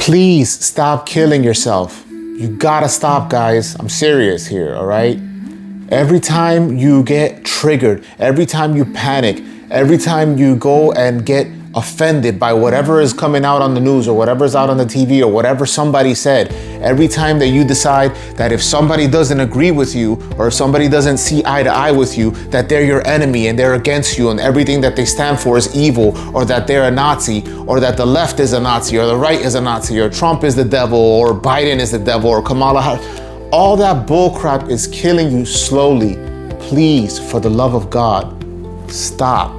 Please stop killing yourself. You gotta stop, guys. I'm serious here, all right? Every time you get triggered, every time you panic, every time you go and get offended by whatever is coming out on the news or whatever's out on the TV or whatever somebody said, every time that you decide that if somebody doesn't agree with you or if somebody doesn't see eye to eye with you, that they're your enemy and they're against you and everything that they stand for is evil, or that they're a Nazi, or that the left is a Nazi or the right is a Nazi, or Trump is the devil or Biden is the devil or Kamala Harris, all that bullcrap is killing you slowly. Please, for the love of God, stop.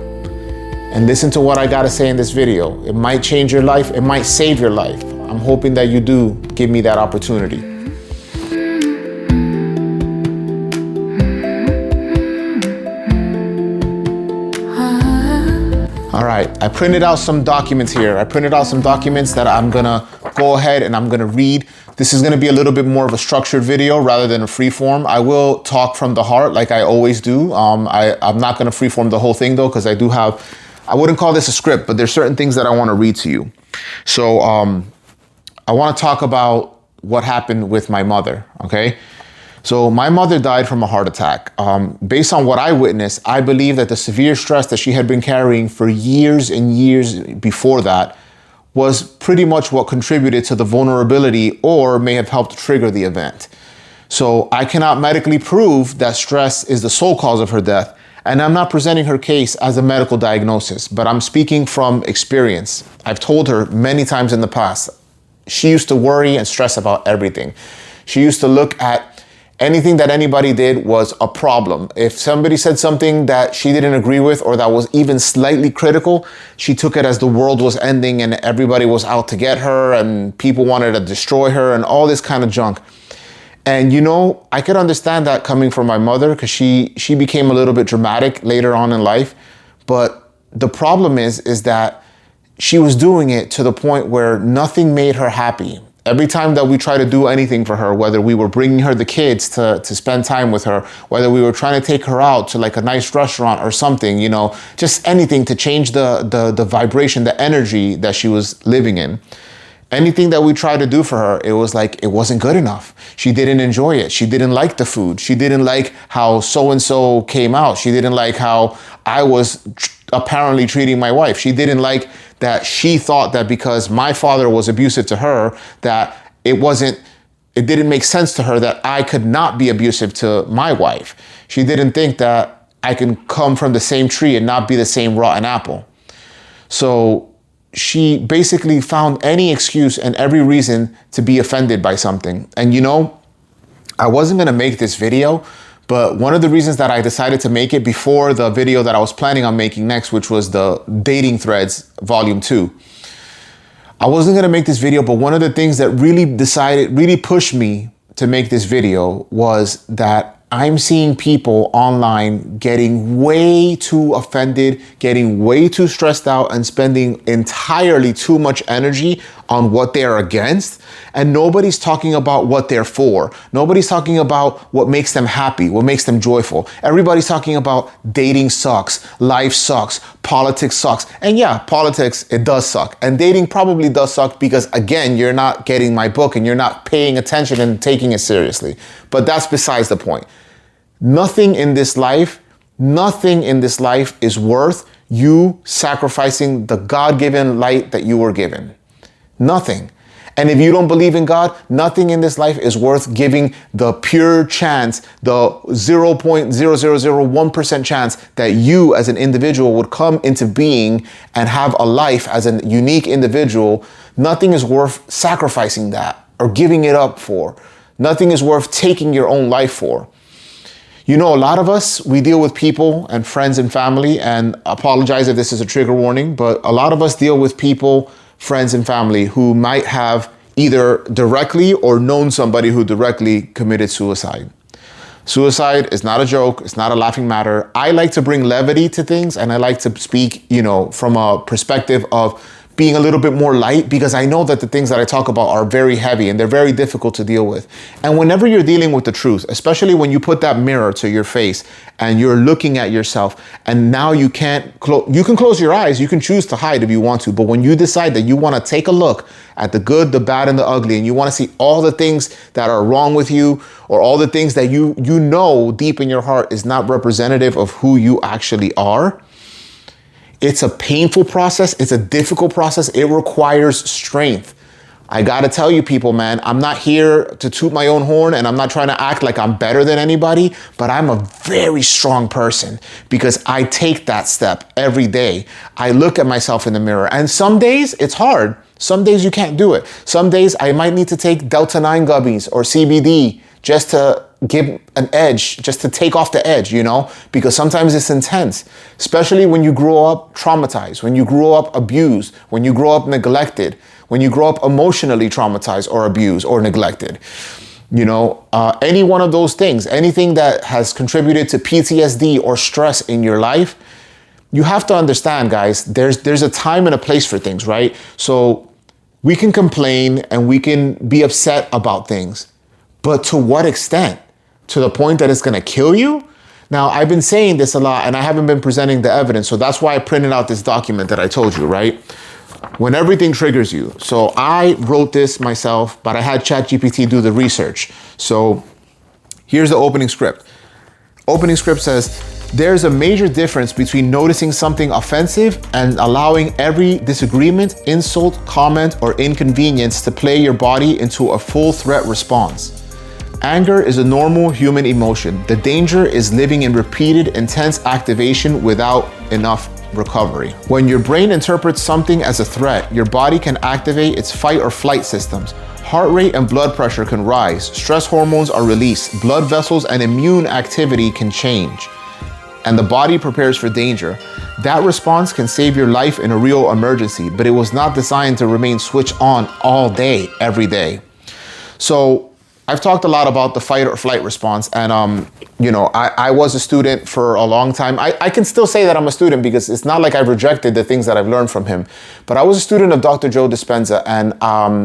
And listen to what I gotta say in this video. It might change your life, it might save your life. I'm hoping that you do give me that opportunity. All right, I printed out some documents here. I printed out some documents that I'm gonna go ahead and I'm gonna read. This is gonna be a little bit more of a structured video rather than a free form. I will talk from the heart like I always do. I'm not gonna free form the whole thing though, because I wouldn't call this a script, but there's certain things that I wanna read to you. So I wanna talk about what happened with my mother, okay? So my mother died from a heart attack. Based on what I witnessed, I believe that the severe stress that she had been carrying for years and years before that was pretty much what contributed to the vulnerability or may have helped trigger the event. So I cannot medically prove that stress is the sole cause of her death, and I'm not presenting her case as a medical diagnosis, but I'm speaking from experience. I've told her many times in the past, she used to worry and stress about everything. She used to look at anything that anybody did was a problem. If somebody said something that she didn't agree with or that was even slightly critical, she took it as the world was ending and everybody was out to get her and people wanted to destroy her and all this kind of junk. And you know, I could understand that coming from my mother because she became a little bit dramatic later on in life. But the problem is that she was doing it to the point where nothing made her happy. Every time that we try to do anything for her, whether we were bringing her the kids to spend time with her, whether we were trying to take her out to like a nice restaurant or something, you know, just anything to change the vibration, the energy that she was living in. Anything that we tried to do for her, it was like, it wasn't good enough. She didn't enjoy it. She didn't like the food. She didn't like how so-and-so came out. She didn't like how I was apparently treating my wife. She didn't like that she thought that because my father was abusive to her, that it didn't make sense to her that I could not be abusive to my wife. She didn't think that I can come from the same tree and not be the same rotten apple. So she basically found any excuse and every reason to be offended by something. And you know, I wasn't gonna make this video, but one of the reasons that I decided to make it before the video that I was planning on making next, which was the Dating Threads Volume 2. I wasn't gonna make this video, but one of the things that really pushed me to make this video was that I'm seeing people online getting way too offended, getting way too stressed out and spending entirely too much energy on what they're against. And nobody's talking about what they're for. Nobody's talking about what makes them happy, what makes them joyful. Everybody's talking about dating sucks, life sucks, politics sucks. And yeah, politics, it does suck. And dating probably does suck because again, you're not getting my book and you're not paying attention and taking it seriously. But that's besides the point. Nothing in this life is worth you sacrificing the God-given light that you were given. Nothing. And if you don't believe in God, nothing in this life is worth giving the pure chance, the 0.0001% chance that you as an individual would come into being and have a life as a unique individual. Nothing is worth sacrificing that or giving it up for. Nothing is worth taking your own life for. You know, a lot of us, we deal with people and friends and family, and I apologize if this is a trigger warning, but a lot of us deal with people, friends and family who might have either directly or known somebody who directly committed suicide. Suicide is not a joke. It's not a laughing matter. I like to bring levity to things, and I like to speak, you know, from a perspective of being a little bit more light, because I know that the things that I talk about are very heavy and they're very difficult to deal with. And whenever you're dealing with the truth, especially when you put that mirror to your face and you're looking at yourself, and now you can close your eyes, you can choose to hide if you want to, but when you decide that you want to take a look at the good, the bad, and the ugly, and you want to see all the things that are wrong with you, or all the things that you know deep in your heart is not representative of who you actually are, it's a painful process. It's a difficult process. It requires strength. I gotta tell you people, man, I'm not here to toot my own horn, and I'm not trying to act like I'm better than anybody, but I'm a very strong person because I take that step every day. I look at myself in the mirror, and some days it's hard. Some days you can't do it. Some days I might need to take Delta 9 gummies or CBD just to give an edge, just to take off the edge, you know, because sometimes it's intense, especially when you grow up traumatized, when you grow up abused, when you grow up neglected, when you grow up emotionally traumatized or abused or neglected. You know, any one of those things, anything that has contributed to PTSD or stress in your life, you have to understand, guys, there's a time and a place for things, right? So we can complain and we can be upset about things, but to what extent? To the point that it's gonna kill you? Now, I've been saying this a lot and I haven't been presenting the evidence, so that's why I printed out this document that I told you, right? When everything triggers you. So I wrote this myself, but I had ChatGPT do the research. So here's the opening script. Opening script says, there's a major difference between noticing something offensive and allowing every disagreement, insult, comment, or inconvenience to play your body into a full threat response. Anger is a normal human emotion. The danger is living in repeated, intense activation without enough recovery. When your brain interprets something as a threat, your body can activate its fight or flight systems. Heart rate and blood pressure can rise. Stress hormones are released. Blood vessels and immune activity can change. And the body prepares for danger. That response can save your life in a real emergency, but it was not designed to remain switched on all day, every day. So I've talked a lot about the fight or flight response, and you know, I was a student for a long time. I can still say that I'm a student because it's not like I've rejected the things that I've learned from him, but I was a student of Dr. Joe Dispenza, and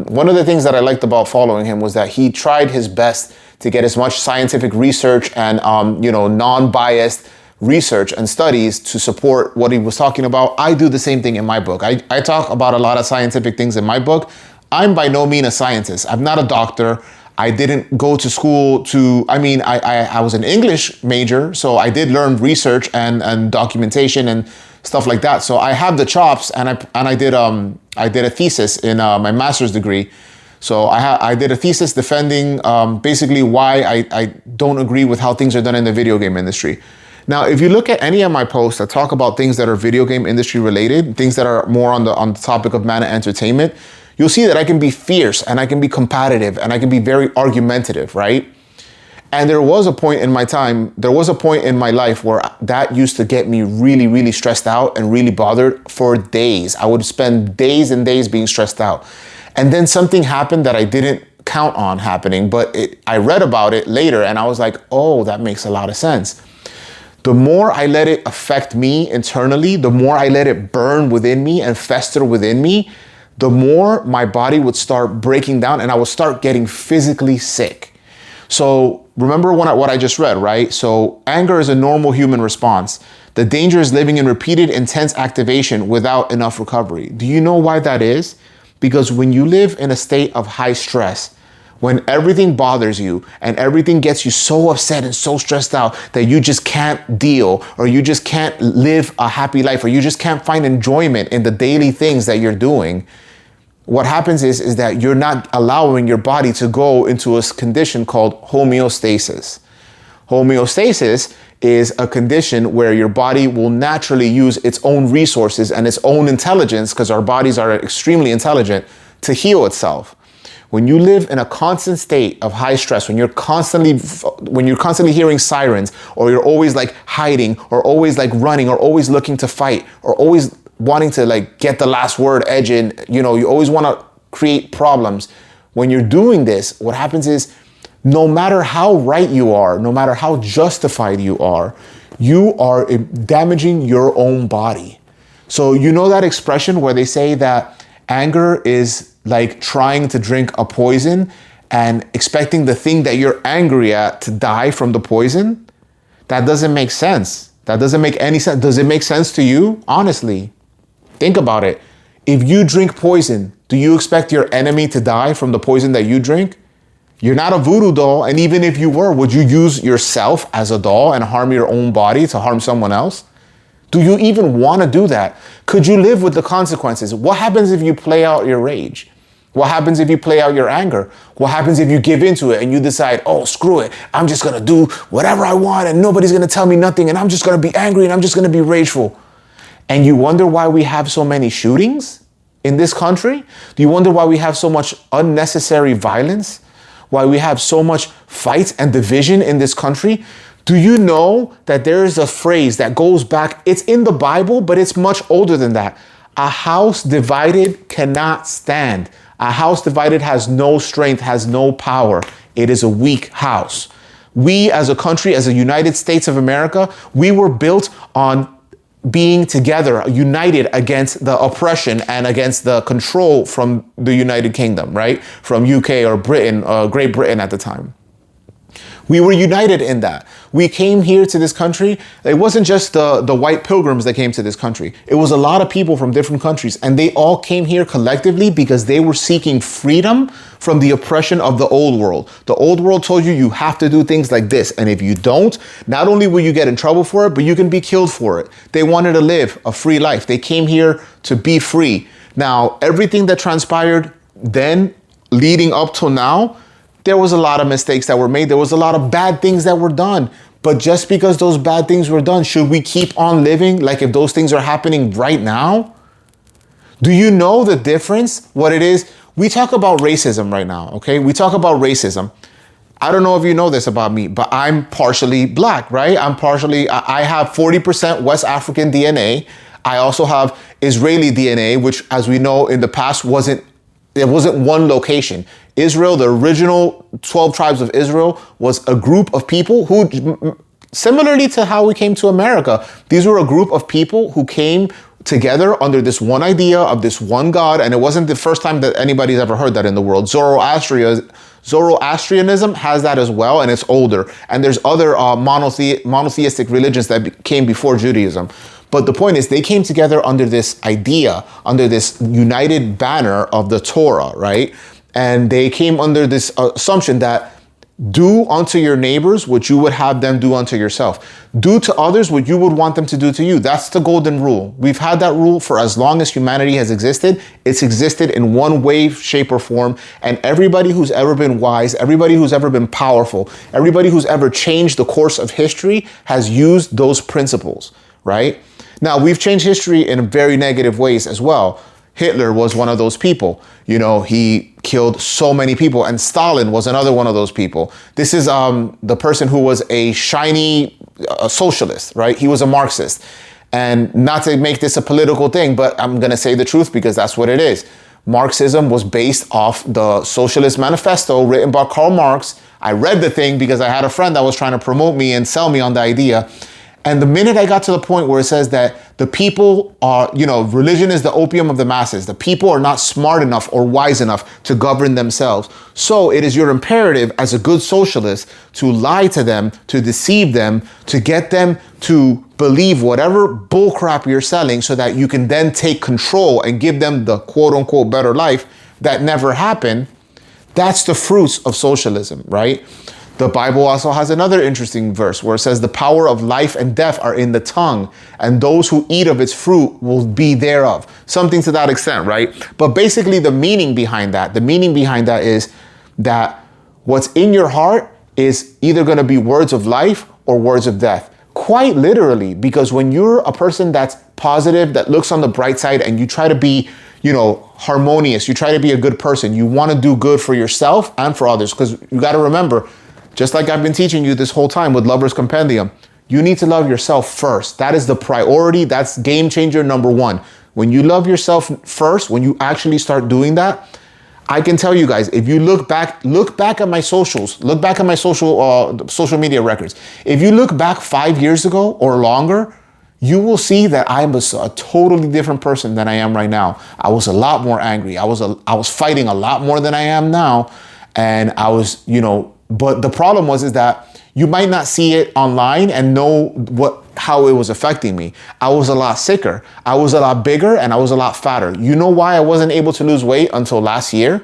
one of the things that I liked about following him was that he tried his best to get as much scientific research and you know, non-biased research and studies to support what he was talking about. I do the same thing in my book. I talk about a lot of scientific things in my book. I'm by no means a scientist. I'm not a doctor. I didn't go to school to, I was an English major, so I did learn research and documentation and stuff like that. So I have the chops, and I did a thesis in my master's degree. So I did a thesis defending basically why I don't agree with how things are done in the video game industry. Now, if you look at any of my posts that talk about things that are video game industry related, things that are more on the topic of man entertainment, you'll see that I can be fierce and I can be competitive and I can be very argumentative, right? And there was a point in my life where that used to get me really, really stressed out and really bothered for days. I would spend days and days being stressed out. And then something happened that I didn't count on happening, but I read about it later and I was like, oh, that makes a lot of sense. The more I let it affect me internally, the more I let it burn within me and fester within me, the more my body would start breaking down and I would start getting physically sick. So remember what I just read, right? So anger is a normal human response. The danger is living in repeated intense activation without enough recovery. Do you know why that is? Because when you live in a state of high stress, when everything bothers you and everything gets you so upset and so stressed out that you just can't deal, or you just can't live a happy life, or you just can't find enjoyment in the daily things that you're doing, what happens is that you're not allowing your body to go into a condition called homeostasis. Homeostasis is a condition where your body will naturally use its own resources and its own intelligence, because our bodies are extremely intelligent, to heal itself. When you live in a constant state of high stress, when you're constantly hearing sirens, or you're always like hiding, or always like running, or always looking to fight, or always wanting to like get the last word edge in, you know, you always want to create problems. When you're doing this, what happens is, no matter how right you are, no matter how justified you are damaging your own body. So you know that expression where they say that Anger is like trying to drink a poison and expecting the thing that you're angry at to die from the poison. That doesn't make sense. That doesn't make any sense. Does it make sense to you? Honestly, think about it. If you drink poison, do you expect your enemy to die from the poison that you drink? You're not a voodoo doll. And even if you were, would you use yourself as a doll and harm your own body to harm someone else? Do you even want to do that? Could you live with the consequences? What happens if you play out your rage? What happens if you play out your anger? What happens if you give into it and you decide, oh, screw it. I'm just going to do whatever I want and nobody's going to tell me nothing and I'm just going to be angry and I'm just going to be rageful. And you wonder why we have so many shootings in this country? Do you wonder why we have so much unnecessary violence? Why we have so much fights and division in this country? Do you know that there is a phrase that goes back, it's in the Bible, but it's much older than that. A house divided cannot stand. A house divided has no strength, has no power. It is a weak house. We as a country, as the United States of America, we were built on being together, united against the oppression and against the control from the United Kingdom, right? From UK or Britain, Great Britain at the time. We were united in that. We came here to this country. It wasn't just the white pilgrims that came to this country. It was a lot of people from different countries, and they all came here collectively because they were seeking freedom from the oppression of the old world. The old world told you have to do things like this, and if you don't, not only will you get in trouble for it, but you can be killed for it. They wanted to live a free life. They came here to be free. Now, everything that transpired then leading up till now, there was a lot of mistakes that were made. There was a lot of bad things that were done. But just because those bad things were done, should we keep on living like if those things are happening right now? Do you know the difference? What it is? We talk about racism right now, okay? We talk about racism. I don't know if you know this about me, but I'm partially black, right? I have 40% West African DNA. I also have Israeli DNA, which, as we know, in the past wasn't one location. Israel, the original 12 tribes of Israel, was a group of people who, similarly to how we came to America, these were a group of people who came together under this one idea of this one God. And it wasn't the first time that anybody's ever heard that in the world. Zoroastrianism has that as well, and it's older. And there's other monotheistic religions that came before Judaism. But the point is, they came together under this idea, under this united banner of the Torah, right? And they came under this assumption that do unto your neighbors what you would have them do unto yourself. Do to others what you would want them to do to you. That's the golden rule. We've had that rule for as long as humanity has existed. It's existed in one way, shape, or form. And everybody who's ever been wise, everybody who's ever been powerful, everybody who's ever changed the course of history has used those principles, right? Now, we've changed history in very negative ways as well. Hitler was one of those people. You know, he killed so many people, and Stalin was another one of those people. This is the person who was a socialist, right? He was a Marxist. And not to make this a political thing, but I'm going to say the truth because that's what it is. Marxism was based off the Socialist Manifesto written by Karl Marx. I read the thing because I had a friend that was trying to promote me and sell me on the idea. And the minute I got to the point where it says that the people are, religion is the opium of the masses. The people are not smart enough or wise enough to govern themselves. So it is your imperative as a good socialist to lie to them, to deceive them, to get them to believe whatever bullcrap you're selling so that you can then take control and give them the quote unquote better life that never happened. That's the fruits of socialism, right? The Bible also has another interesting verse where it says the power of life and death are in the tongue, and those who eat of its fruit will be thereof. Something to that extent, right? But basically the meaning behind that is that what's in your heart is either going to be words of life or words of death. Quite literally, because when you're a person that's positive, that looks on the bright side, and you try to be, harmonious, you try to be a good person, you want to do good for yourself and for others, because you got to remember, just like I've been teaching you this whole time with Lover's Compendium, you need to love yourself first. That is the priority. That's game changer number one. When you love yourself first, when you actually start doing that, I can tell you guys, if you look back at my socials, look back at my social media records. If you look back 5 years ago or longer, you will see that I'm a totally different person than I am right now. I was a lot more angry. I was fighting a lot more than I am now. And I was, but the problem is that you might not see it online and know how it was affecting me. I was a lot sicker. I was a lot bigger and I was a lot fatter. You know why I wasn't able to lose weight until last year?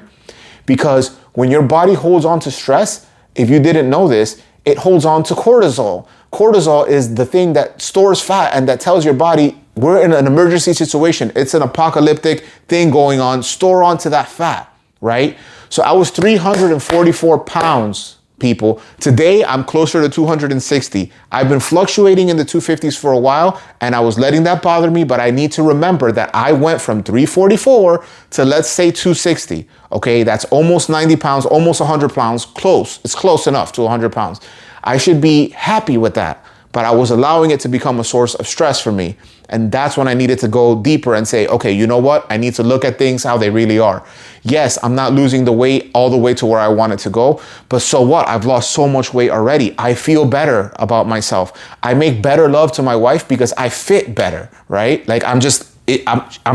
Because when your body holds on to stress, if you didn't know this, it holds on to cortisol. Cortisol is the thing that stores fat and that tells your body we're in an emergency situation. It's an apocalyptic thing going on. Store onto that fat, right? So I was 344 pounds, people. Today, I'm closer to 260. I've been fluctuating in the 250s for a while, and I was letting that bother me, but I need to remember that I went from 344 to, let's say, 260. Okay, that's almost 90 pounds, almost 100 pounds, close. It's close enough to 100 pounds. I should be happy with that, but I was allowing it to become a source of stress for me. And that's when I needed to go deeper and say, okay, you know what? I need to look at things how they really are. Yes, I'm not losing the weight all the way to where I want it to go, but so what? I've lost so much weight already. I feel better about myself. I make better love to my wife because I fit better, right? Like I'm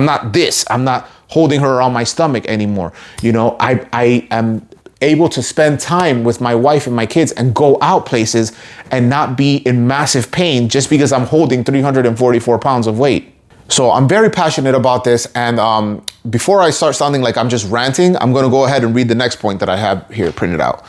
not this. I'm not holding her around my stomach anymore. I am able to spend time with my wife and my kids and go out places and not be in massive pain just because I'm holding 344 pounds of weight. So I'm very passionate about this. And before I start sounding like I'm just ranting, I'm going to go ahead and read the next point that I have here printed out.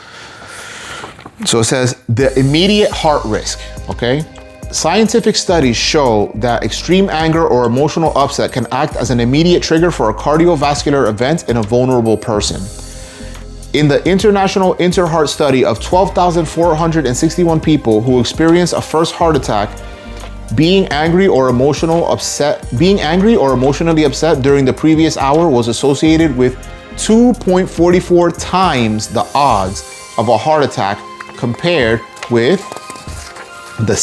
So it says the immediate heart risk. Okay. Scientific studies show that extreme anger or emotional upset can act as an immediate trigger for a cardiovascular event in a vulnerable person. In the International Interheart study of 12,461 people who experienced a first heart attack, being angry or emotionally upset during the previous hour was associated with 2.44 times the odds of a heart attack compared with the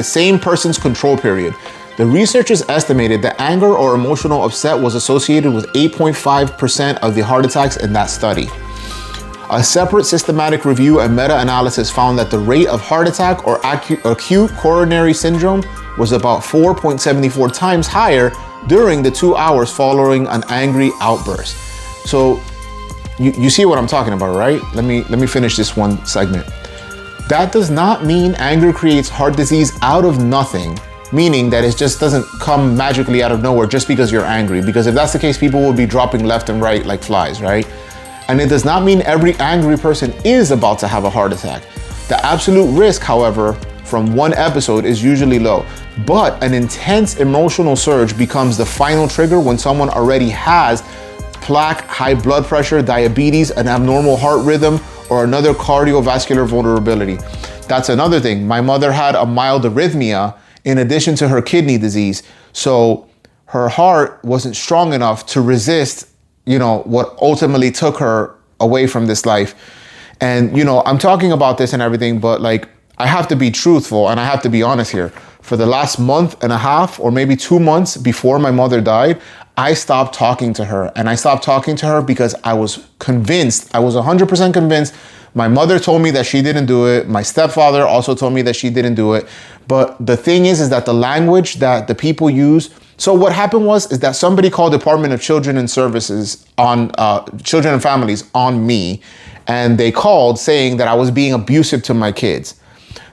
same person's control period. The researchers estimated that anger or emotional upset was associated with 8.5% of the heart attacks in that study. A separate systematic review and meta-analysis found that the rate of heart attack or acute coronary syndrome was about 4.74 times higher during the 2 hours following an angry outburst. So you see what I'm talking about, right? Let me finish this one segment. That does not mean anger creates heart disease out of nothing, meaning that it just doesn't come magically out of nowhere just because you're angry. Because if that's the case, people will be dropping left and right like flies, right? And it does not mean every angry person is about to have a heart attack. The absolute risk, however, from one episode is usually low, but an intense emotional surge becomes the final trigger when someone already has plaque, high blood pressure, diabetes, an abnormal heart rhythm, or another cardiovascular vulnerability. That's another thing. My mother had a mild arrhythmia in addition to her kidney disease. So her heart wasn't strong enough to resist, what ultimately took her away from this life. And, I'm talking about this and everything, but I have to be truthful and I have to be honest here. For the last month and a half or maybe 2 months before my mother died, I stopped talking to her. And I stopped talking to her because I was convinced, I was 100% convinced. My mother told me that she didn't do it. My stepfather also told me that she didn't do it. But the thing is that the language that the people use. So what happened is that somebody called Department of Children and Services on Children and Families on me. And they called saying that I was being abusive to my kids.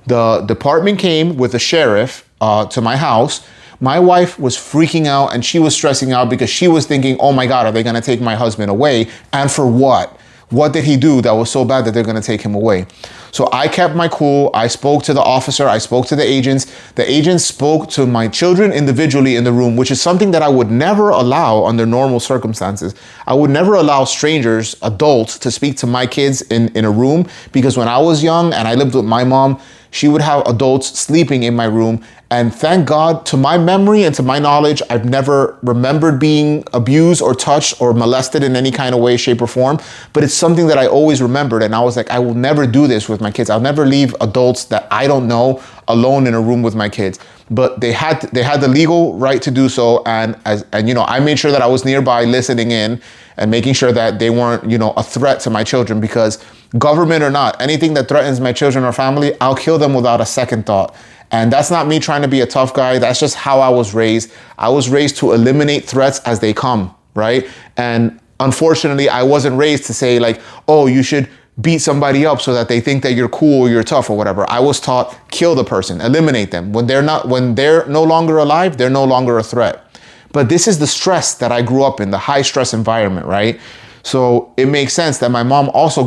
The department came with a sheriff to my house. My wife was freaking out and she was stressing out because she was thinking, oh my God, are they going to take my husband away? And for what? What did he do that was so bad that they're going to take him away? So I kept my cool. I spoke to the officer. I spoke to the agents. The agents spoke to my children individually in the room, which is something that I would never allow under normal circumstances. I would never allow strangers, adults, to speak to my kids in a room, because when I was young and I lived with my mom, she would have adults sleeping in my room. And thank God, to my memory and to my knowledge, I've never remembered being abused or touched or molested in any kind of way, shape, or form. But it's something that I always remembered. And I was like, I will never do this with my kids. I'll never leave adults that I don't know alone in a room with my kids. But they had the legal right to do so. And I made sure that I was nearby listening in and making sure that they weren't, a threat to my children, because government or not, anything that threatens my children or family, I'll kill them without a second thought. And that's not me trying to be a tough guy. That's just how I was raised. I was raised to eliminate threats as they come, right? And unfortunately, I wasn't raised to say like, oh, you should beat somebody up so that they think that you're cool or you're tough or whatever. I was taught, kill the person, eliminate them. When they're no longer alive, they're no longer a threat. But this is the stress that I grew up in, the high stress environment, right? So it makes sense that my mom also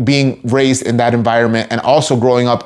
being raised in that environment, and also growing up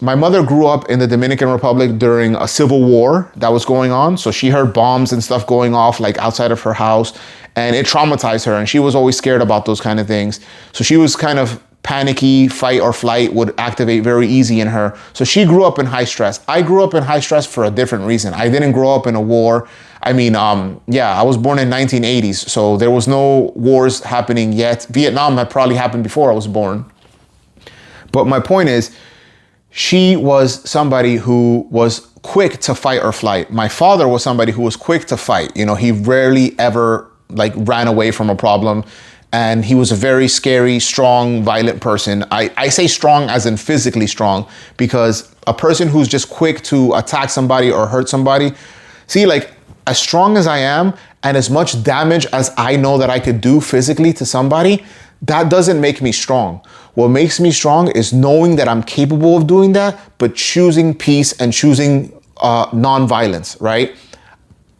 my mother grew up in the Dominican Republic during a civil war that was going on. So she heard bombs and stuff going off like outside of her house, and it traumatized her, and she was always scared about those kind of things. So she was kind of panicky, fight or flight would activate very easy in her. So she grew up in high stress. I grew up in high stress for a different reason. I didn't grow up in a war. I mean, I was born in 1980s, so there was no wars happening yet. Vietnam had probably happened before I was born. But my point is, she was somebody who was quick to fight or flight. My father was somebody who was quick to fight. You know, he rarely ever like ran away from a problem. And he was a very scary, strong, violent person. I say strong as in physically strong, because a person who's just quick to attack somebody or hurt somebody, see, like as strong as I am and as much damage as I know that I could do physically to somebody, that doesn't make me strong. What makes me strong is knowing that I'm capable of doing that, but choosing peace and choosing non-violence, right?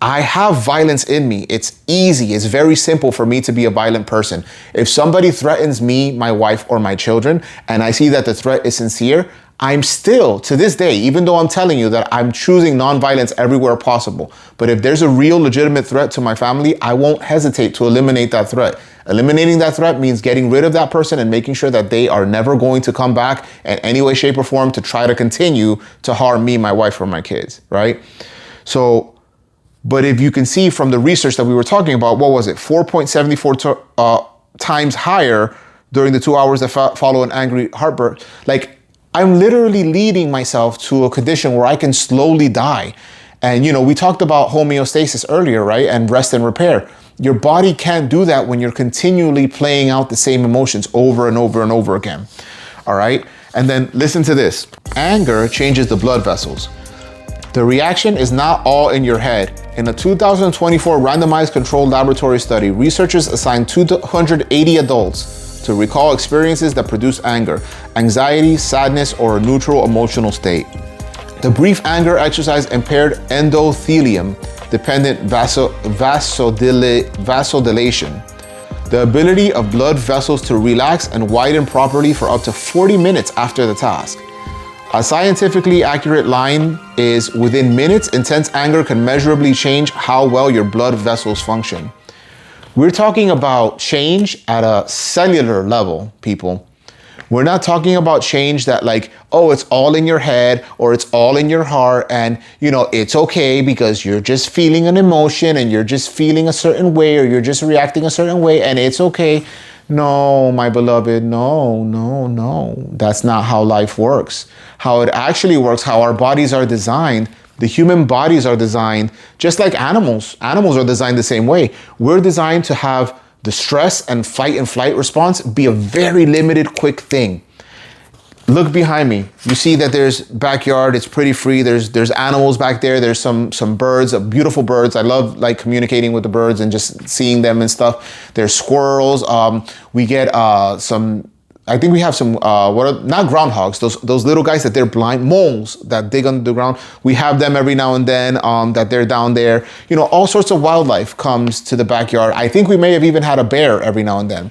I have violence in me. It's easy. It's very simple for me to be a violent person. If somebody threatens me, my wife, or my children, and I see that the threat is sincere, I'm still, to this day, even though I'm telling you that I'm choosing nonviolence everywhere possible, but if there's a real legitimate threat to my family, I won't hesitate to eliminate that threat. Eliminating that threat means getting rid of that person and making sure that they are never going to come back in any way, shape, or form to try to continue to harm me, my wife, or my kids, right? So, but if you can see from the research that we were talking about, what was it? 4.74 times higher during the 2 hours that follow an angry heartburst. Like, I'm literally leading myself to a condition where I can slowly die. And, you know, we talked about homeostasis earlier, right? And rest and repair. Your body can't do that when you're continually playing out the same emotions over and over and over again. All right. And then listen to this. Anger changes the blood vessels. The reaction is not all in your head. In a 2024 randomized controlled laboratory study, researchers assigned 280 adults to recall experiences that produce anger, anxiety, sadness, or a neutral emotional state. The brief anger exercise impaired endothelium-dependent vasodilation, the ability of blood vessels to relax and widen properly for up to 40 minutes after the task. A scientifically accurate line is, within minutes, intense anger can measurably change how well your blood vessels function. We're talking about change at a cellular level, people. We're not talking about change that like, oh, it's all in your head or it's all in your heart and, you know, it's okay because you're just feeling an emotion and you're just feeling a certain way or you're just reacting a certain way and it's okay. No, my beloved, no. That's not how life works. How it actually works, how our bodies are designed, the human bodies are designed just like animals. Animals are designed the same way. We're designed to have the stress and fight and flight response be a very limited, quick thing. Look behind me. You see that there's backyard. It's pretty free. There's animals back there. There's some birds, beautiful birds. I love like communicating with the birds and just seeing them and stuff. There's squirrels. We get I think we have some not groundhogs. Those little guys that they're blind moles that dig under the ground. We have them every now and then. That they're down there. You know, all sorts of wildlife comes to the backyard. I think we may have even had a bear every now and then.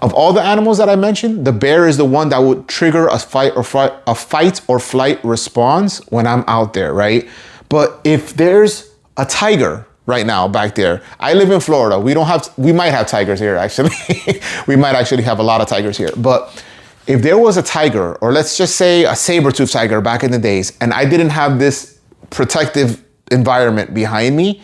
Of all the animals that I mentioned, the bear is the one that would trigger a fight or flight response when I'm out there, right? But if there's a tiger right now back there, I live in Florida. We might have tigers here actually. We might actually have a lot of tigers here. But if there was a tiger, or let's just say a saber-toothed tiger back in the days, and I didn't have this protective environment behind me,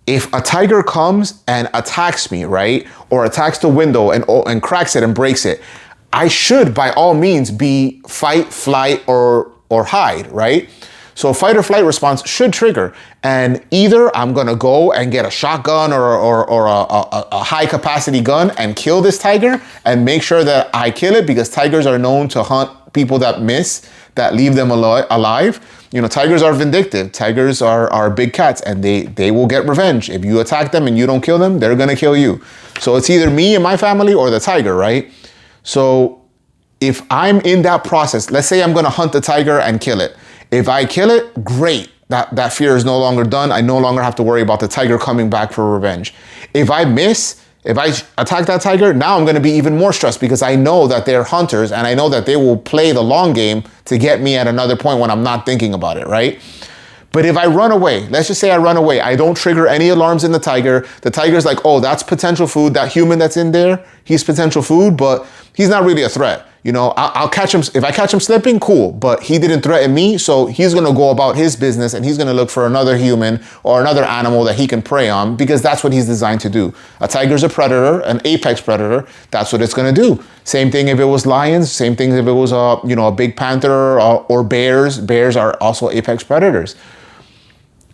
if a tiger comes and attacks me, right, or attacks the window and cracks it and breaks it, I should, by all means, be fight, flight, or hide, right? So fight or flight response should trigger. And either I'm gonna go and get a shotgun or a high capacity gun and kill this tiger and make sure that I kill it, because tigers are known to hunt people that miss, that leave them alive. You know, tigers are vindictive. Tigers are big cats, and they will get revenge. If you attack them and you don't kill them, they're gonna kill you. So it's either me and my family or the tiger, right? So if I'm in that process, let's say I'm gonna hunt the tiger and kill it. If I kill it, great. That fear is no longer done. I no longer have to worry about the tiger coming back for revenge. If I miss, if I attack that tiger, now I'm gonna be even more stressed because I know that they're hunters and I know that they will play the long game to get me at another point when I'm not thinking about it, right? But if I run away, let's just say I run away, I don't trigger any alarms in the tiger. The tiger's like, oh, that's potential food. That human that's in there, he's potential food, but he's not really a threat. You know, I'll catch him. If I catch him slipping, cool, but he didn't threaten me. So he's gonna go about his business and he's gonna look for another human or another animal that he can prey on because that's what he's designed to do. A tiger's a predator, an apex predator. That's what it's gonna do. Same thing if it was lions, same thing if it was a big panther or bears. Bears are also apex predators.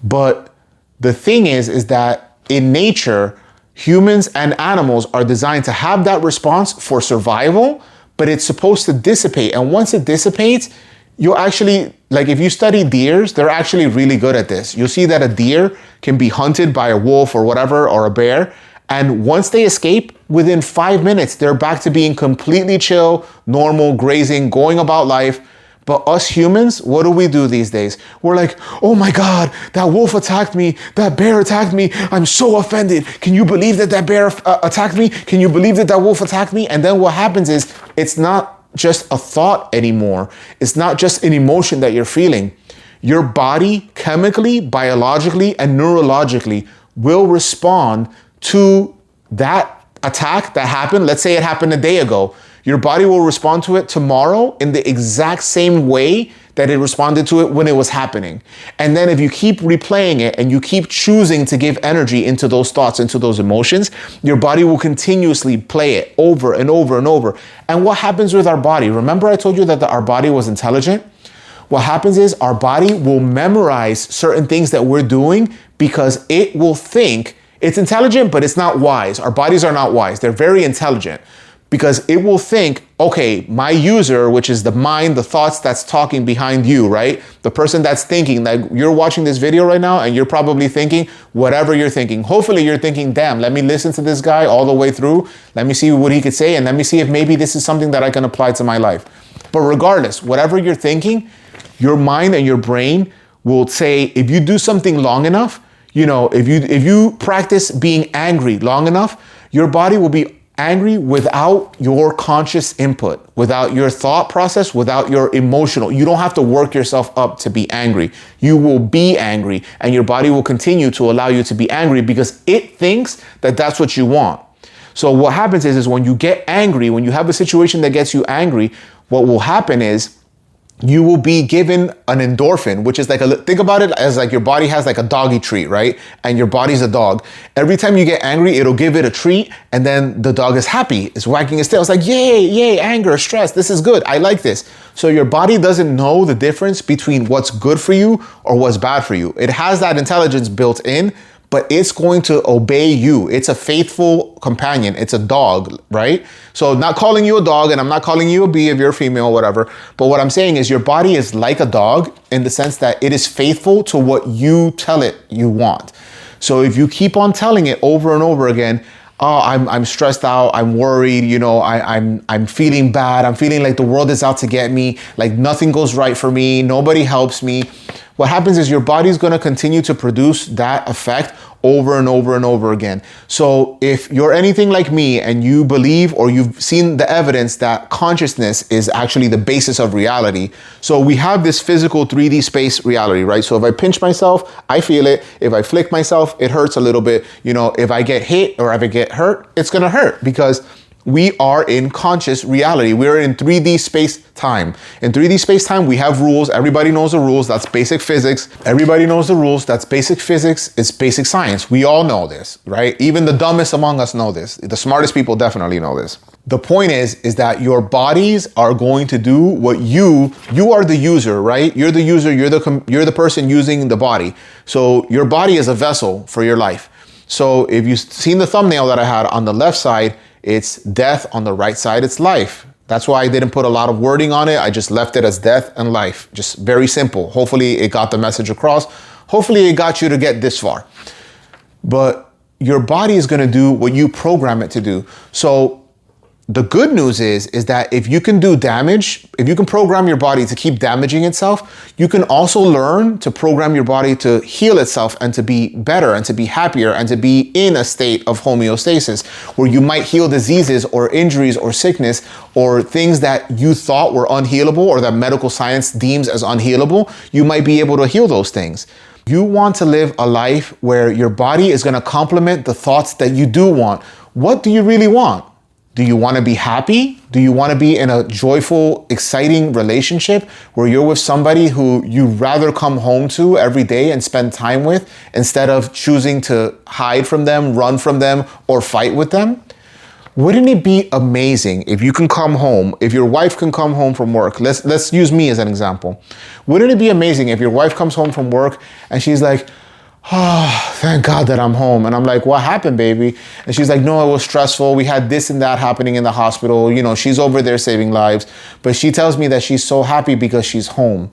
But the thing is that in nature, humans and animals are designed to have that response for survival, but it's supposed to dissipate. And once it dissipates, you'll actually, like if you study deers, they're actually really good at this. You'll see that a deer can be hunted by a wolf or whatever, or a bear. And once they escape, within 5 minutes, they're back to being completely chill, normal, grazing, going about life. But us humans, what do we do these days? We're like, oh my God, that wolf attacked me. That bear attacked me. I'm so offended. Can you believe that that bear attacked me? Can you believe that that wolf attacked me? And then what happens is it's not just a thought anymore. It's not just an emotion that you're feeling. Your body chemically, biologically, and neurologically will respond to that attack that happened. Let's say it happened a day ago. Your body will respond to it tomorrow in the exact same way that it responded to it when it was happening. And then if you keep replaying it and you keep choosing to give energy into those thoughts, into those emotions, your body will continuously play it over and over and over. And what happens with our body? Remember I told you that our body was intelligent? What happens is our body will memorize certain things that we're doing because it will think it's intelligent, but it's not wise. Our bodies are not wise. They're very intelligent. Because it will think, okay, my user, which is the mind, the thoughts that's talking behind you, right? The person that's thinking, like you're watching this video right now and you're probably thinking whatever you're thinking. Hopefully you're thinking, damn, let me listen to this guy all the way through. Let me see what he could say and let me see if maybe this is something that I can apply to my life. But regardless, whatever you're thinking, your mind and your brain will say, if you do something long enough, you know, if you practice being angry long enough, your body will be angry without your conscious input, without your thought process, without your emotional. You don't have to work yourself up to be angry. You will be angry and your body will continue to allow you to be angry because it thinks that that's what you want. So what happens is when you get angry, when you have a situation that gets you angry, what will happen is you will be given an endorphin, which is like think about it as like your body has like a doggy treat, right? And your body's a dog. Every time you get angry, it'll give it a treat. And then the dog is happy. It's wagging its tail. It's like, yay, anger, stress. This is good. I like this. So your body doesn't know the difference between what's good for you or what's bad for you. It has that intelligence built in, but it's going to obey you. It's a faithful companion. It's a dog, right? So not calling you a dog, and I'm not calling you a bee if you're a female or whatever, but what I'm saying is your body is like a dog in the sense that it is faithful to what you tell it you want. So if you keep on telling it over and over again, oh, I'm stressed out, I'm worried, you know, I'm feeling bad, I'm feeling like the world is out to get me, like nothing goes right for me, nobody helps me. What happens is your body's gonna continue to produce that effect over and over and over again. So if you're anything like me and you believe or you've seen the evidence that consciousness is actually the basis of reality. So we have this physical 3D space reality, right? So if I pinch myself, I feel it. If I flick myself, it hurts a little bit. You know, if I get hit or if I get hurt, it's gonna hurt because we are in conscious reality. We're in 3D space-time. In 3D space-time, we have rules. Everybody knows the rules. That's basic physics. Everybody knows the rules. That's basic physics. It's basic science. We all know this, right? Even the dumbest among us know this. The smartest people definitely know this. The point is that your bodies are going to do what you are the user, right? You're the user. You're the person using the body. So your body is a vessel for your life. So if you've seen the thumbnail that I had on the left side, it's death. On the right side, it's life. That's why I didn't put a lot of wording on it. I just left it as death and life. Just very simple. Hopefully it got the message across. Hopefully it got you to get this far. But your body is going to do what you program it to do. So the good news is that if you can do damage, if you can program your body to keep damaging itself, you can also learn to program your body to heal itself and to be better and to be happier and to be in a state of homeostasis where you might heal diseases or injuries or sickness or things that you thought were unhealable or that medical science deems as unhealable. You might be able to heal those things. You want to live a life where your body is going to complement the thoughts that you do want. What do you really want? Do you want to be happy? Do you want to be in a joyful, exciting relationship where you're with somebody who you rather come home to every day and spend time with instead of choosing to hide from them, run from them, or fight with them? Wouldn't it be amazing if you can come home, if your wife can come home from work? Let's use me as an example. Wouldn't it be amazing if your wife comes home from work and she's like, oh, thank God that I'm home. And I'm like, what happened, baby? And she's like, no, it was stressful. We had this and that happening in the hospital. You know, she's over there saving lives. But she tells me that she's so happy because she's home.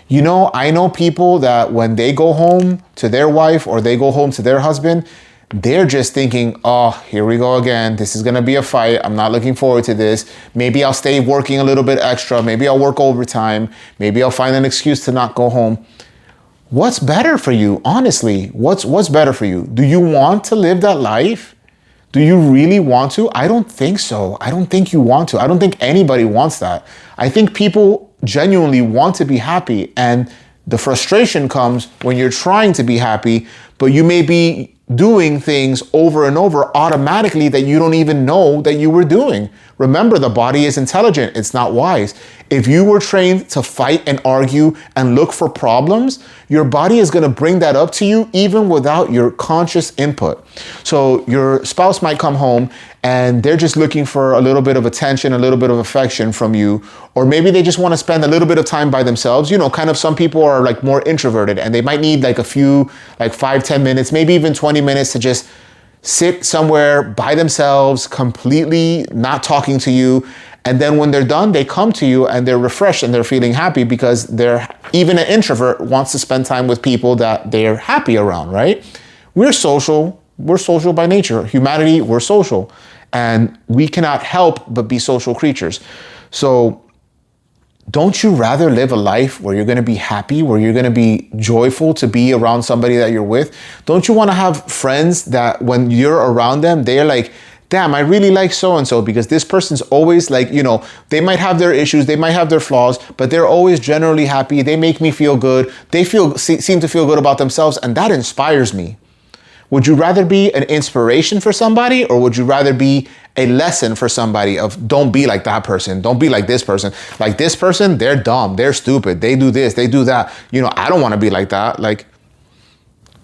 You know, I know people that when they go home to their wife or they go home to their husband, they're just thinking, oh, here we go again. This is going to be a fight. I'm not looking forward to this. Maybe I'll stay working a little bit extra. Maybe I'll work overtime. Maybe I'll find an excuse to not go home. What's better for you? Honestly, what's better for you? Do you want to live that life? Do you really want to? I don't think so. I don't think you want to. I don't think anybody wants that. I think people genuinely want to be happy. And the frustration comes when you're trying to be happy, but you may be doing things over and over automatically that you don't even know that you were doing. Remember, the body is intelligent. It's not wise. If you were trained to fight and argue and look for problems, your body is going to bring that up to you even without your conscious input. So your spouse might come home and they're just looking for a little bit of attention, a little bit of affection from you. Or maybe they just want to spend a little bit of time by themselves. You know, kind of some people are like more introverted and they might need like a few, like 5-10 minutes, maybe even 20 minutes to just sit somewhere by themselves, completely not talking to you. And then when they're done, they come to you and they're refreshed and they're feeling happy because even an introvert wants to spend time with people that they're happy around, right? We're social by nature. Humanity, we're social. And we cannot help but be social creatures. So don't you rather live a life where you're going to be happy, where you're going to be joyful to be around somebody that you're with? Don't you want to have friends that when you're around them, they're like, damn, I really like so-and-so because this person's always like, you know, they might have their issues, they might have their flaws, but they're always generally happy. They make me feel good. They seem to feel good about themselves, and that inspires me. Would you rather be an inspiration for somebody, or would you rather be a lesson for somebody of don't be like that person, don't be like this person. Like this person, they're dumb, they're stupid, they do this, they do that. You know, I don't want to be like that. Like,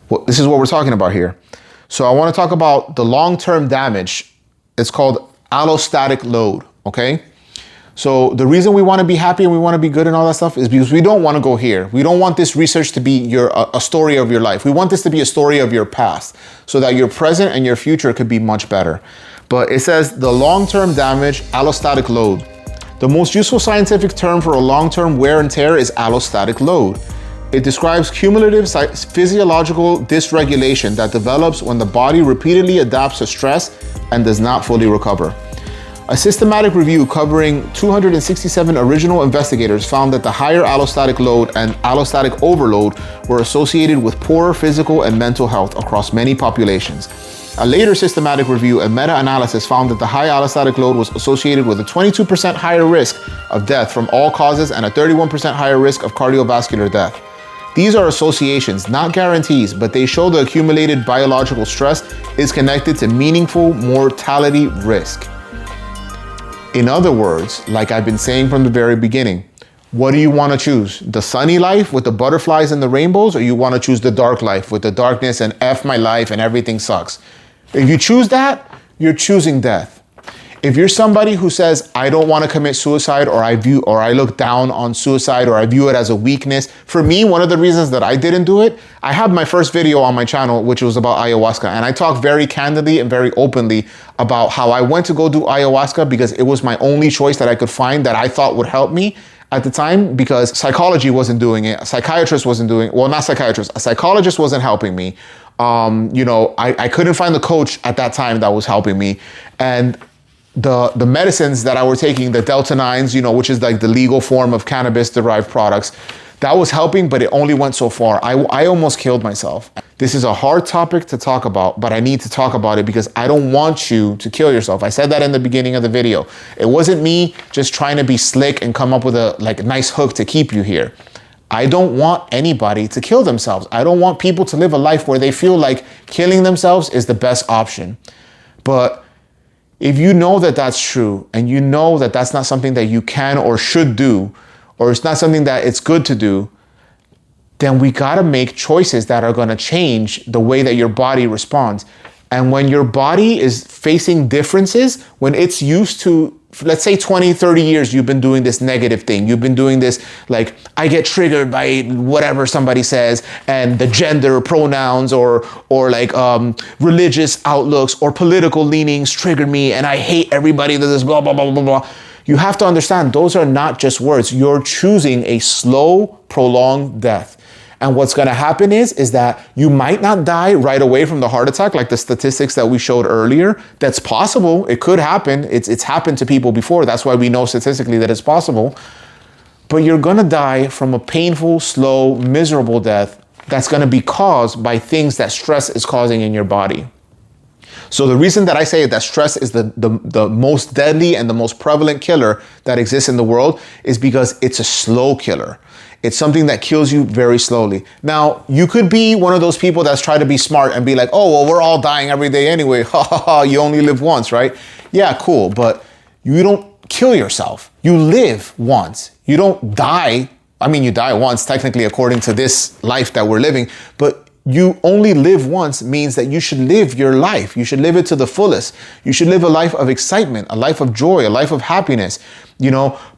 well, this is what we're talking about here. So I want to talk about the long-term damage. It's called allostatic load, okay? So the reason we want to be happy and we want to be good and all that stuff is because we don't want to go here. We don't want this research to be a story of your life. We want this to be a story of your past so that your present and your future could be much better. But it says the long-term damage, allostatic load. The most useful scientific term for a long-term wear and tear is allostatic load. It describes cumulative physiological dysregulation that develops when the body repeatedly adapts to stress and does not fully recover. A systematic review covering 267 original investigators found that the higher allostatic load and allostatic overload were associated with poorer physical and mental health across many populations. A later systematic review and meta-analysis found that the high allostatic load was associated with a 22% higher risk of death from all causes and a 31% higher risk of cardiovascular death. These are associations, not guarantees, but they show the accumulated biological stress is connected to meaningful mortality risk. In other words, like I've been saying from the very beginning, what do you want to choose? The sunny life with the butterflies and the rainbows, or you want to choose the dark life with the darkness and F my life and everything sucks? If you choose that, you're choosing death. If you're somebody who says, I don't want to commit suicide, or I look down on suicide, or I view it as a weakness. For me, one of the reasons that I didn't do it, I have my first video on my channel, which was about ayahuasca. And I talk very candidly and very openly about how I went to go do ayahuasca because it was my only choice that I could find that I thought would help me at the time, because psychology wasn't doing it. A psychiatrist wasn't doing it. Well, not psychiatrist, a psychologist wasn't helping me. I couldn't find the coach at that time that was helping me. And the medicines that I were taking, the Delta 9s, which is like the legal form of cannabis derived products, that was helping, but it only went so far. I almost killed myself. This is a hard topic to talk about, but I need to talk about it because I don't want you to kill yourself. I said that in the beginning of the video. It wasn't me just trying to be slick and come up with a nice hook to keep you here. I don't want anybody to kill themselves. I don't want people to live a life where they feel like killing themselves is the best option. But if you know that that's true, and you know that that's not something that you can or should do, or it's not something that it's good to do, then we gotta make choices that are gonna change the way that your body responds. And when your body is facing differences, when it's used to, let's say 20, 30 years, you've been doing this negative thing. You've been doing this, like, I get triggered by whatever somebody says, and the gender pronouns or religious outlooks or political leanings trigger me, and I hate everybody that is blah, blah, blah, blah, blah. You have to understand, those are not just words. You're choosing a slow, prolonged death. And what's gonna happen is that you might not die right away from the heart attack, like the statistics that we showed earlier. That's possible, it could happen. It's happened to people before. That's why we know statistically that it's possible. But you're gonna die from a painful, slow, miserable death that's gonna be caused by things that stress is causing in your body. So the reason that I say that stress is the most deadly and the most prevalent killer that exists in the world is because it's a slow killer. It's something that kills you very slowly. Now, you could be one of those people that's trying to be smart and be like, oh, well, we're all dying every day anyway. Ha ha ha, you only live once, right? Yeah, cool, but you don't kill yourself. You live once. You don't die. I mean, you die once, technically, according to this life that we're living, but you only live once means that you should live your life. You should live it to the fullest. You should live a life of excitement, a life of joy, a life of happiness.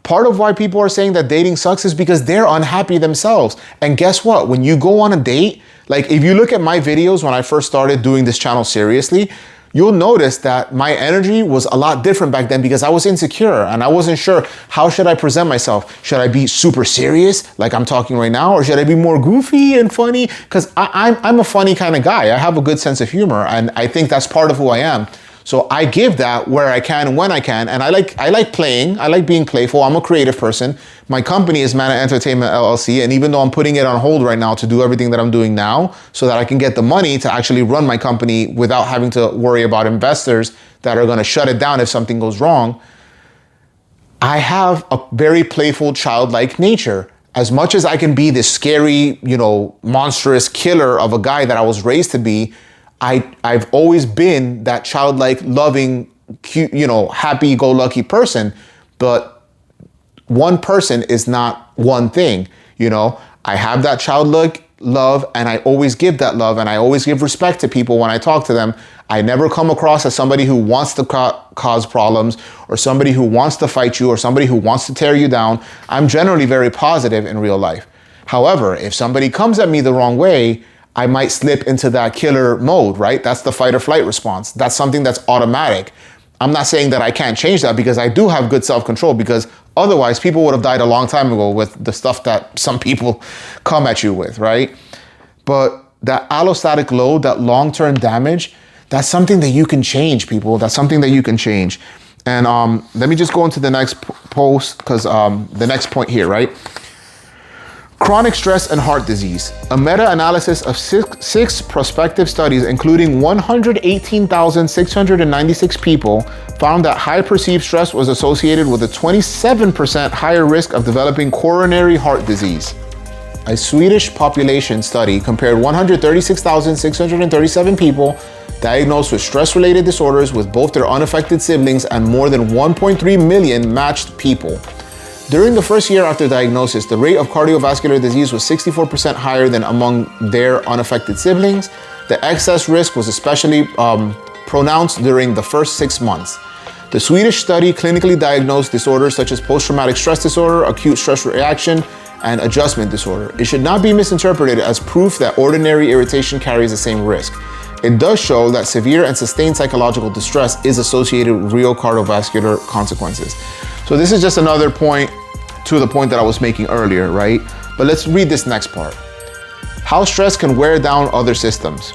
Part of why people are saying that dating sucks is because they're unhappy themselves. And guess what? When you go on a date, like if you look at my videos when I first started doing this channel seriously, you'll notice that my energy was a lot different back then because I was insecure and I wasn't sure, how should I present myself? Should I be super serious like I'm talking right now? Or should I be more goofy and funny? Because I'm a funny kind of guy. I have a good sense of humor and I think that's part of who I am. So I give that where I can and when I can. And I like playing. I like being playful. I'm a creative person. My company is Mana Entertainment LLC. And even though I'm putting it on hold right now to do everything that I'm doing now so that I can get the money to actually run my company without having to worry about investors that are going to shut it down if something goes wrong, I have a very playful, childlike nature. As much as I can be this scary, monstrous killer of a guy that I was raised to be, I've always been that childlike, loving, cute, happy-go-lucky person. But one person is not one thing. I have that childlike love and I always give that love and I always give respect to people when I talk to them. I never come across as somebody who wants to cause problems or somebody who wants to fight you or somebody who wants to tear you down. I'm generally very positive in real life. However, if somebody comes at me the wrong way, I might slip into that killer mode, right? That's the fight or flight response. That's something that's automatic. I'm not saying that I can't change that because I do have good self-control, because otherwise people would have died a long time ago with the stuff that some people come at you with, right? But that allostatic load, that long-term damage, that's something that you can change, people. That's something that you can change. And let me just go into the next post, because the next point here, right? Chronic stress and heart disease. A meta-analysis of six prospective studies, including 118,696 people, found that high perceived stress was associated with a 27% higher risk of developing coronary heart disease. A Swedish population study compared 136,637 people diagnosed with stress-related disorders with both their unaffected siblings and more than 1.3 million matched people. During the first year after diagnosis, the rate of cardiovascular disease was 64% higher than among their unaffected siblings. The excess risk was especially pronounced during the first 6 months. The Swedish study clinically diagnosed disorders such as post-traumatic stress disorder, acute stress reaction, and adjustment disorder. It should not be misinterpreted as proof that ordinary irritation carries the same risk. It does show that severe and sustained psychological distress is associated with real cardiovascular consequences. So this is just another point to the point that I was making earlier, right? But let's read this next part. How stress can wear down other systems.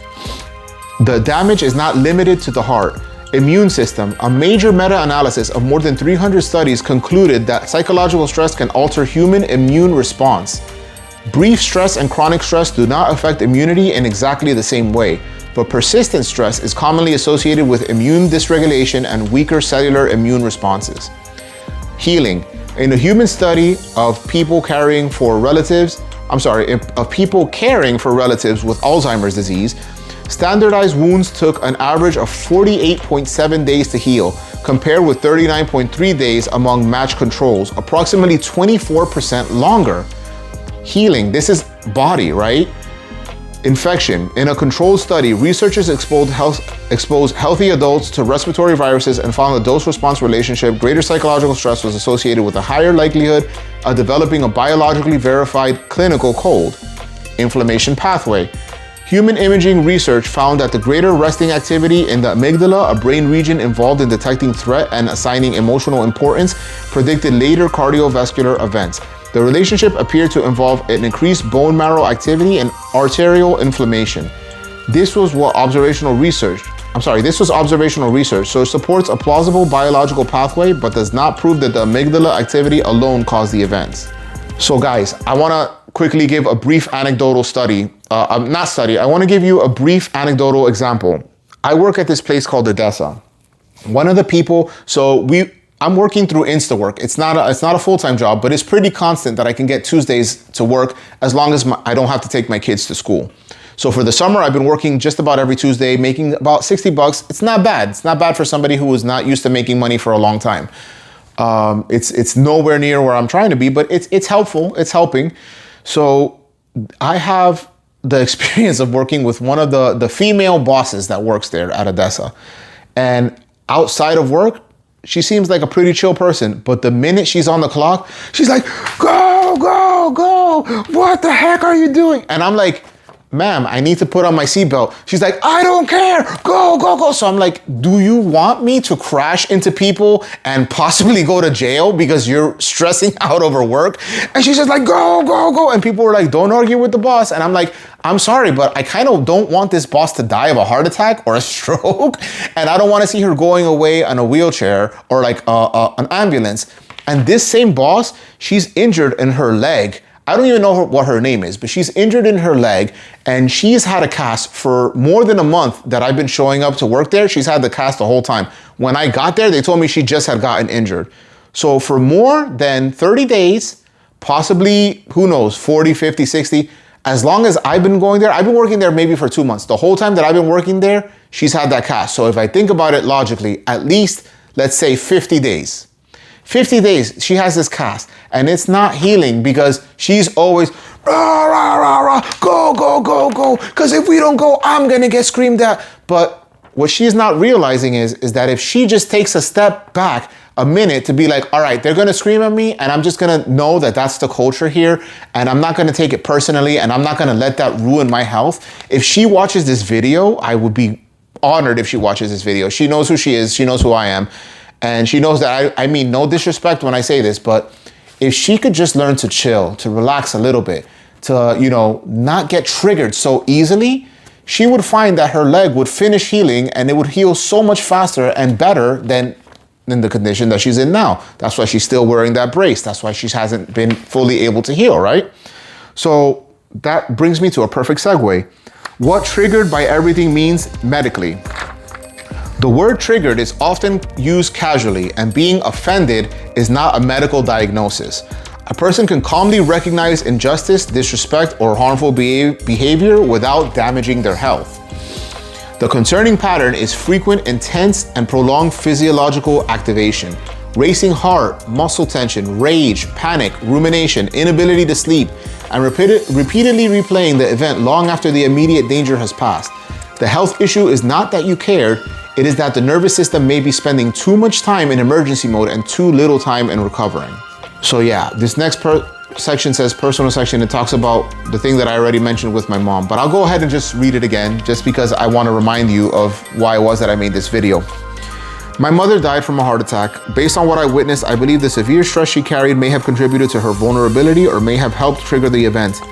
The damage is not limited to the heart. Immune system. A major meta-analysis of more than 300 studies concluded that psychological stress can alter human immune response. Brief stress and chronic stress do not affect immunity in exactly the same way, but persistent stress is commonly associated with immune dysregulation and weaker cellular immune responses. Healing. In a human study of people caring for relatives with Alzheimer's disease, standardized wounds took an average of 48.7 days to heal, compared with 39.3 days among matched controls, approximately 24% longer. Healing, this is body, right? Infection. In a controlled study, researchers exposed healthy adults to respiratory viruses and found a dose-response relationship. Greater psychological stress was associated with a higher likelihood of developing a biologically verified clinical cold. Inflammation pathway. Human imaging research found that the greater resting activity in the amygdala, a brain region involved in detecting threat and assigning emotional importance, predicted later cardiovascular events. The relationship appeared to involve an increased bone marrow activity and arterial inflammation. This was observational research, so it supports a plausible biological pathway, but does not prove that the amygdala activity alone caused the events. So guys, I wanna quickly give a brief anecdotal I wanna give you a brief anecdotal example. I work at this place called Odessa. One of the people, I'm working through InstaWork. It's not a full-time job, but it's pretty constant that I can get Tuesdays to work as long as I don't have to take my kids to school. So for the summer, I've been working just about every Tuesday, making about $60. It's not bad. It's not bad for somebody who was not used to making money for a long time. It's nowhere near where I'm trying to be, but it's helpful. It's helping. So I have the experience of working with one of the female bosses that works there at Odessa. And outside of work, she seems like a pretty chill person, but the minute she's on the clock, she's like, go, go, go. What the heck are you doing? And I'm like, ma'am, I need to put on my seatbelt. She's like, I don't care. Go, go, go. So I'm like, do you want me to crash into people and possibly go to jail because you're stressing out over work? And she's just like, go, go, go. And people were like, don't argue with the boss. And I'm like, I'm sorry, but I kind of don't want this boss to die of a heart attack or a stroke. And I don't want to see her going away on a wheelchair or like an ambulance. And this same boss, she's injured in her leg. I don't even know what her name is, but she's injured in her leg and she's had a cast for more than a month that I've been showing up to work there. She's had the cast the whole time. When I got there, they told me she just had gotten injured. So for more than 30 days, possibly, who knows, 40, 50, 60, as long as I've been going there, I've been working there maybe for 2 months. The whole time that I've been working there, she's had that cast. So if I think about it logically, at least, let's say 50 days. 50 days, she has this cast and it's not healing because she's always rah, rah, rah, rah, go, go, go, go. Because if we don't go, I'm gonna get screamed at. But what she's not realizing is that if she just takes a step back a minute to be like, all right, they're gonna scream at me and I'm just gonna know that that's the culture here and I'm not gonna take it personally and I'm not gonna let that ruin my health. If she watches this video, I would be honored if she watches this video. She knows who she is, she knows who I am. And she knows that I mean no disrespect when I say this, but if she could just learn to chill, to relax a little bit, to, not get triggered so easily, she would find that her leg would finish healing and it would heal so much faster and better than the condition that she's in now. That's why she's still wearing that brace. That's why she hasn't been fully able to heal, right? So that brings me to a perfect segue. What triggered by everything means medically. The word triggered is often used casually, and being offended is not a medical diagnosis. A person can calmly recognize injustice, disrespect, or harmful behavior without damaging their health. The concerning pattern is frequent, intense, and prolonged physiological activation. Racing heart, muscle tension, rage, panic, rumination, inability to sleep, and repeatedly replaying the event long after the immediate danger has passed. The health issue is not that you cared, It is that the nervous system may be spending too much time in emergency mode and too little time in recovering. So yeah, this next section says personal section. It talks about the thing that I already mentioned with my mom, but I'll go ahead and just read it again just because I want to remind you of why it was that I made this video. My mother died from a heart attack. Based on what I witnessed, I believe the severe stress she carried may have contributed to her vulnerability or may have helped trigger the event.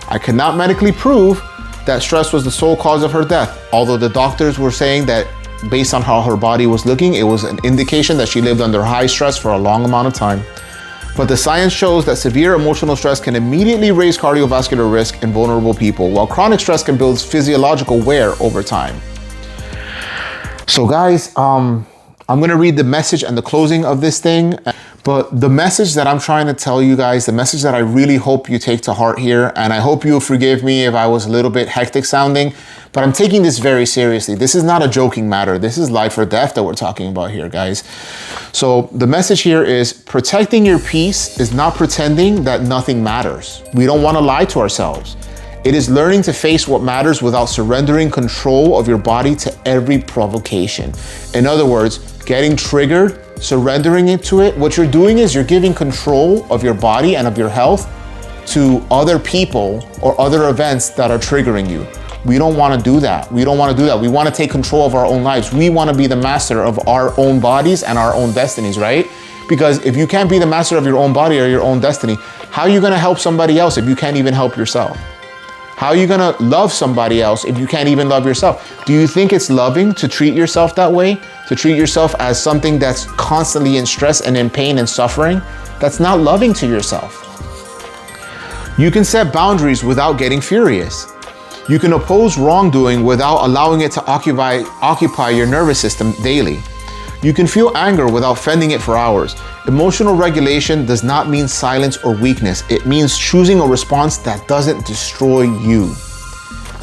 I cannot medically prove that stress was the sole cause of her death, although the doctors were saying that based on how her body was looking, it was an indication that she lived under high stress for a long amount of time. But the science shows that severe emotional stress can immediately raise cardiovascular risk in vulnerable people, while chronic stress can build physiological wear over time. So guys, I'm gonna read the message and the closing of this thing, but the message that I'm trying to tell you guys, the message that I really hope you take to heart here, and I hope you'll forgive me if I was a little bit hectic sounding, but I'm taking this very seriously. This is not a joking matter. This is life or death that we're talking about here, guys. So the message here is protecting your peace is not pretending that nothing matters. We don't want to lie to ourselves. It is learning to face what matters without surrendering control of your body to every provocation. In other words, getting triggered, surrendering it to it. What you're doing is you're giving control of your body and of your health to other people or other events that are triggering you. We don't want to do that. We don't want to do that. We want to take control of our own lives. We want to be the master of our own bodies and our own destinies, right? Because if you can't be the master of your own body or your own destiny, how are you going to help somebody else if you can't even help yourself? How are you going to love somebody else if you can't even love yourself? Do you think it's loving to treat yourself that way? To treat yourself as something that's constantly in stress and in pain and suffering? That's not loving to yourself. You can set boundaries without getting furious. You can oppose wrongdoing without allowing it to occupy your nervous system daily. You can feel anger without fending it for hours. Emotional regulation does not mean silence or weakness. It means choosing a response that doesn't destroy you.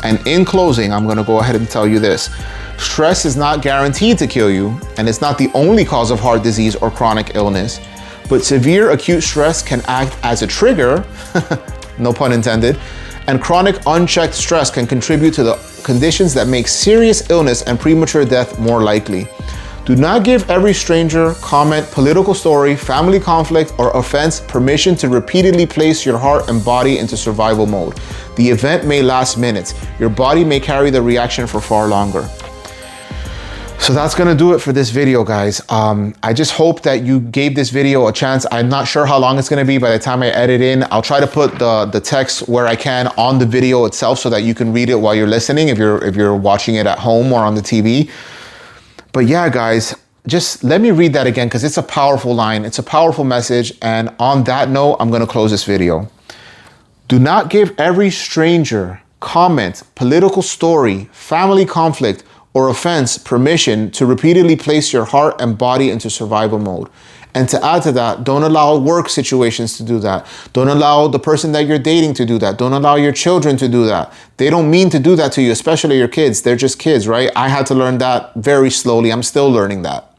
And in closing, I'm gonna go ahead and tell you this. Stress is not guaranteed to kill you, and it's not the only cause of heart disease or chronic illness, but severe acute stress can act as a trigger, no pun intended, and chronic unchecked stress can contribute to the conditions that make serious illness and premature death more likely. Do not give every stranger, comment, political story, family conflict, or offense permission to repeatedly place your heart and body into survival mode. The event may last minutes. Your body may carry the reaction for far longer. So that's gonna do it for this video, guys. I just hope that you gave this video a chance. I'm not sure how long it's gonna be by the time I edit in. I'll try to put the text where I can on the video itself so that you can read it while you're listening if you're watching it at home or on the TV. But yeah, guys, just let me read that again because it's a powerful line. It's a powerful message. And on that note, I'm gonna close this video. Do not give every stranger, comment, political story, family conflict, or offense permission to repeatedly place your heart and body into survival mode. And to add to that, don't allow work situations to do that. Don't allow the person that you're dating to do that. Don't allow your children to do that. They don't mean to do that to you, especially your kids. They're just kids, right? I had to learn that very slowly. I'm still learning that.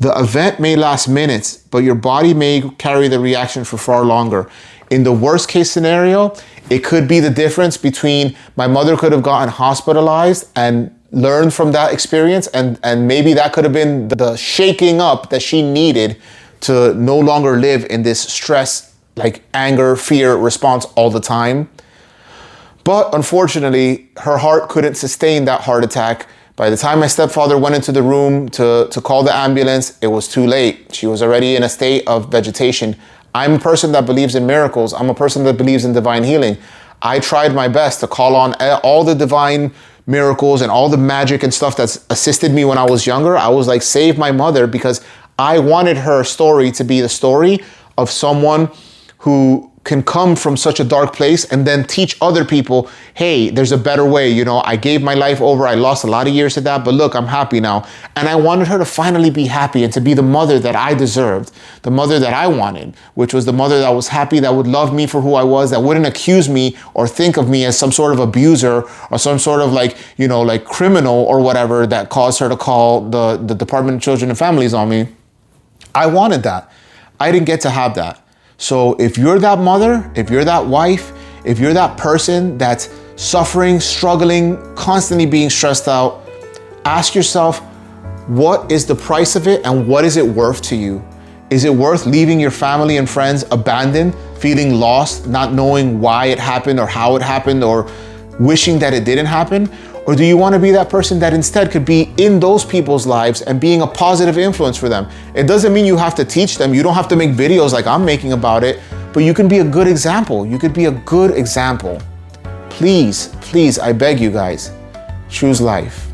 The event may last minutes, but your body may carry the reaction for far longer. In the worst case scenario, it could be the difference between my mother could have gotten hospitalized and learned from that experience, and maybe that could have been the shaking up that she needed to no longer live in this stress, like anger, fear response all the time. But unfortunately, her heart couldn't sustain that heart attack. By the time my stepfather went into the room to call the ambulance, it was too late. She was already in a state of vegetation. I'm a person that believes in miracles. I'm a person that believes in divine healing. I tried my best to call on all the divine miracles and all the magic and stuff that's assisted me when I was younger. I was like, save my mother, because I wanted her story to be the story of someone who can come from such a dark place and then teach other people, hey, there's a better way. You know, I gave my life over. I lost a lot of years to that, but look, I'm happy now. And I wanted her to finally be happy and to be the mother that I deserved, the mother that I wanted, which was the mother that was happy, that would love me for who I was, that wouldn't accuse me or think of me as some sort of abuser or some sort of like, you know, like criminal or whatever that caused her to call the Department of Children and Families on me. I wanted that. I didn't get to have that. So if you're that mother, if you're that wife, if you're that person that's suffering, struggling, constantly being stressed out, ask yourself, What is the price of it and what is it worth to you? Is it worth leaving your family and friends abandoned, feeling lost, not knowing why it happened or how it happened, or wishing that it didn't happen? Or do you want to be that person that instead could be in those people's lives and being a positive influence for them? It doesn't mean you have to teach them. You don't have to make videos like I'm making about it, but you can be a good example. You could be a good example. Please, please, I beg you guys, choose life.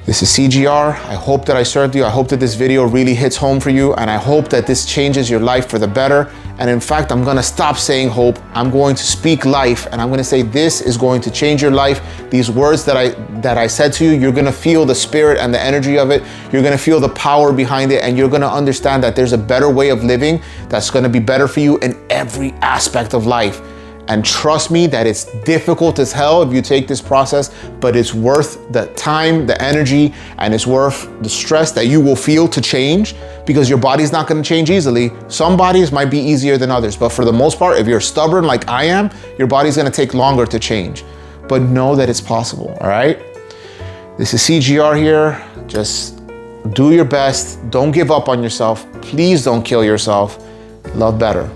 This is CGR. I hope that I served you. I hope that this video really hits home for you, and I hope that this changes your life for the better. And in fact, I'm gonna stop saying hope. I'm going to speak life, and I'm gonna say this is going to change your life. These words that I said to you, you're gonna feel the spirit and the energy of it. You're gonna feel the power behind it, and you're gonna understand that there's a better way of living that's gonna be better for you in every aspect of life. And trust me that it's difficult as hell if you take this process, but it's worth the time, the energy, and it's worth the stress that you will feel to change, because your body's not gonna change easily. Some bodies might be easier than others, but for the most part, if you're stubborn like I am, your body's gonna take longer to change. But know that it's possible, all right? This is CGR here. Just do your best. Don't give up on yourself. Please don't kill yourself. Love better.